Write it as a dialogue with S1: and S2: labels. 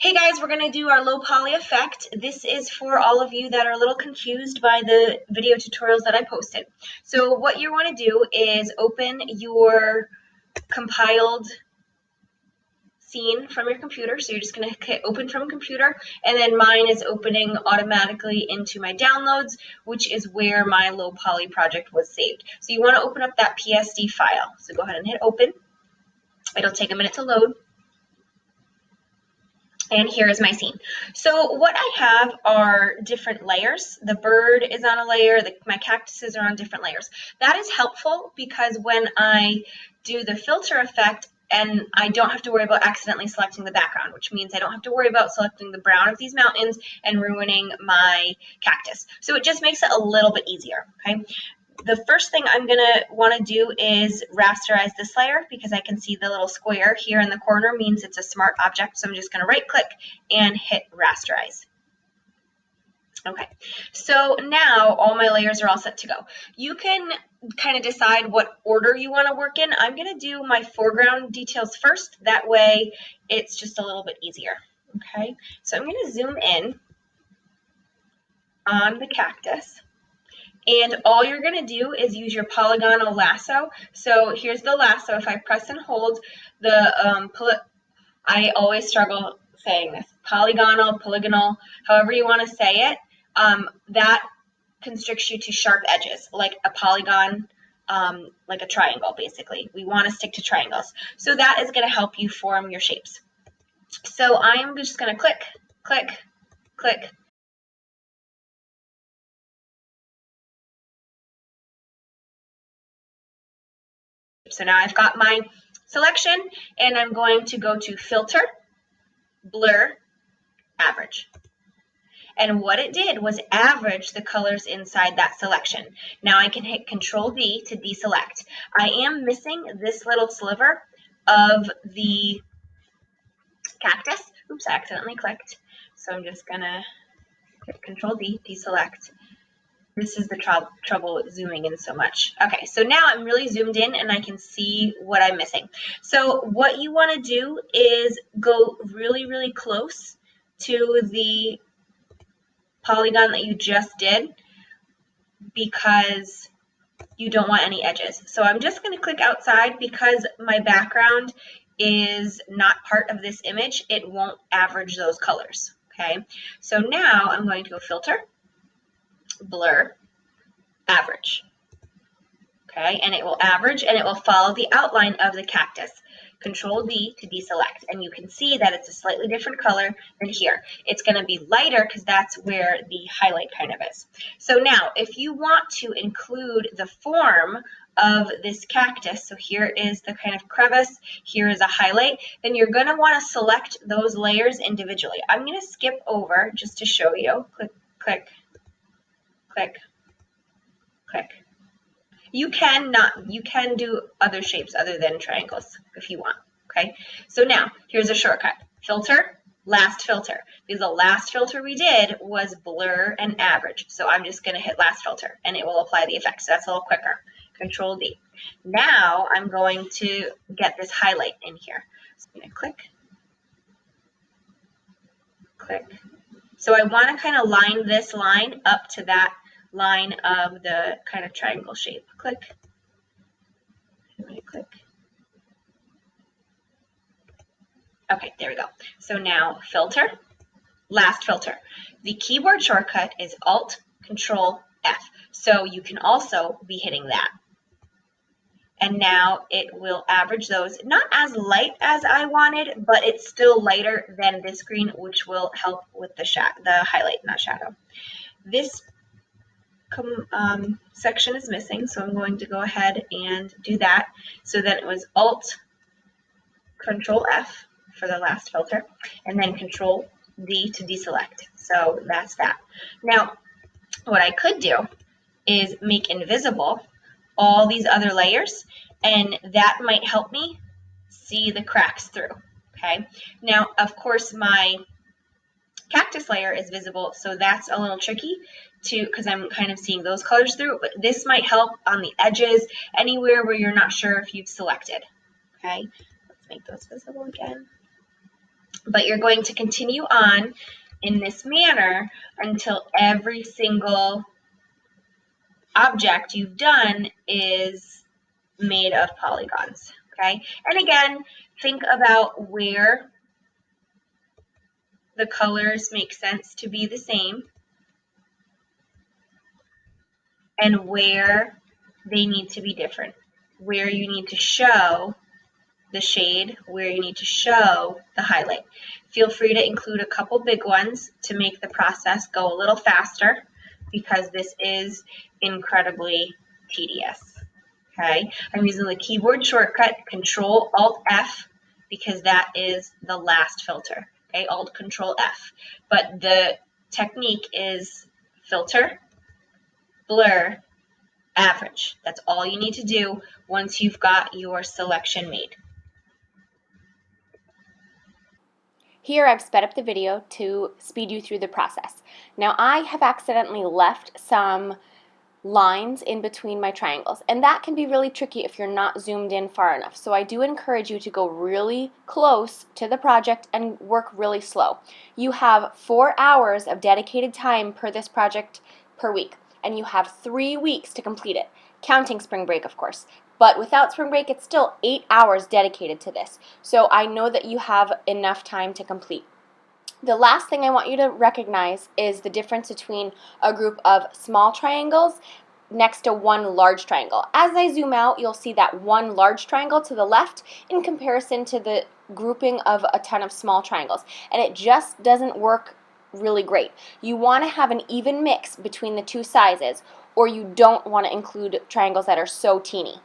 S1: Hey guys, we're going to do our low poly effect. This is for all of you that are a little confused by the video tutorials that I posted. So what you want to do is open your compiled scene from your computer. So you're just going to hit open from computer, and then mine is opening automatically into my downloads, which is where my low poly project was saved. So you want to open up that PSD file. So go ahead and hit open. It'll take a minute to load. And here is my scene. So what I have are different layers. The bird is on a layer, my cactuses are on different layers. That is helpful because when I do the filter effect, and I don't have to worry about accidentally selecting the background, which means I don't have to worry about selecting the brown of these mountains and ruining my cactus. So it just makes it a little bit easier, okay? The first thing I'm going to want to do is rasterize this layer because I can see the little square here in the corner means it's a smart object. So I'm just going to right click and hit rasterize. Okay, so now all my layers are all set to go. You can kind of decide what order you want to work in. I'm going to do my foreground details first. That way it's just a little bit easier. Okay, so I'm going to zoom in on the cactus. And all you're going to do is use your polygonal lasso. So here's the lasso. If I press and hold the, I always struggle saying this, polygonal, however you want to say it, that constricts you to sharp edges, like a polygon, like a triangle, basically. We want to stick to triangles. So that is going to help you form your shapes. So I'm just going to click, click, click. So now I've got my selection, and I'm going to go to Filter, Blur, Average. And what it did was average the colors inside that selection. Now I can hit Control-D to deselect. I am missing this little sliver of the cactus. Oops, I accidentally clicked. So I'm just going to hit Control-D, deselect. This is the trouble with zooming in so much. Okay, so now I'm really zoomed in and I can see what I'm missing. So what you want to do is go really, really close to the polygon that you just did because you don't want any edges. So I'm just going to click outside because my background is not part of this image. It won't average those colors. Okay, so now I'm going to go Filter, Blur, Average. Okay, and it will average and it will follow the outline of the cactus. Control-D to deselect, and you can see that it's a slightly different color than here. It's going to be lighter because that's where the highlight kind of is. So now, if you want to include the form of this cactus, so here is the kind of crevice, here is a highlight, then you're going to want to select those layers individually. I'm going to skip over just to show you. Click, click, click, click. You can do other shapes other than triangles if you want, okay? So now, here's a shortcut. Filter, last filter. Because the last filter we did was blur and average. So I'm just going to hit last filter, and it will apply the effect. So that's a little quicker. Control-D. Now I'm going to get this highlight in here. So I'm going to click, click. So I want to kind of line this line up to that line of the kind of triangle shape. Click. Click. Okay, there we go. So now filter, last filter. The keyboard shortcut is Alt, Control, F. So you can also be hitting that. And now it will average those, not as light as I wanted, but it's still lighter than this green, which will help with the highlight, not shadow. This section is missing, so I'm going to go ahead and do that. So then it was Alt, Control F for the last filter, and then Control D to deselect. So that's that. Now, what I could do is make invisible all these other layers, and that might help me see the cracks through. Okay. Now, of course, my cactus layer is visible, so that's a little tricky because I'm kind of seeing those colors through, but this might help on the edges, anywhere where you're not sure if you've selected. Okay, let's make those visible again. But you're going to continue on in this manner until every single object you've done is made of polygons, okay? And again, think about where the colors make sense to be the same and where they need to be different, where you need to show the shade, where you need to show the highlight. Feel free to include a couple big ones to make the process go a little faster because this is incredibly tedious. Okay, I'm using the keyboard shortcut Control-Alt-F because that is the last filter. Okay, Alt-Control-F. But the technique is filter, blur, average. That's all you need to do once you've got your selection made.
S2: Here I've sped up the video to speed you through the process. Now I have accidentally left some lines in between my triangles, and that can be really tricky if you're not zoomed in far enough. So I do encourage you to go really close to the project and work really slow. You have 4 hours of dedicated time per this project per week, and you have 3 weeks to complete it, counting spring break of course. But without spring break, it's still 8 hours dedicated to this. So I know that you have enough time to complete. The last thing I want you to recognize is the difference between a group of small triangles next to one large triangle. As I zoom out, you'll see that one large triangle to the left in comparison to the grouping of a ton of small triangles. And it just doesn't work really great. You want to have an even mix between the two sizes, or you don't want to include triangles that are so teeny.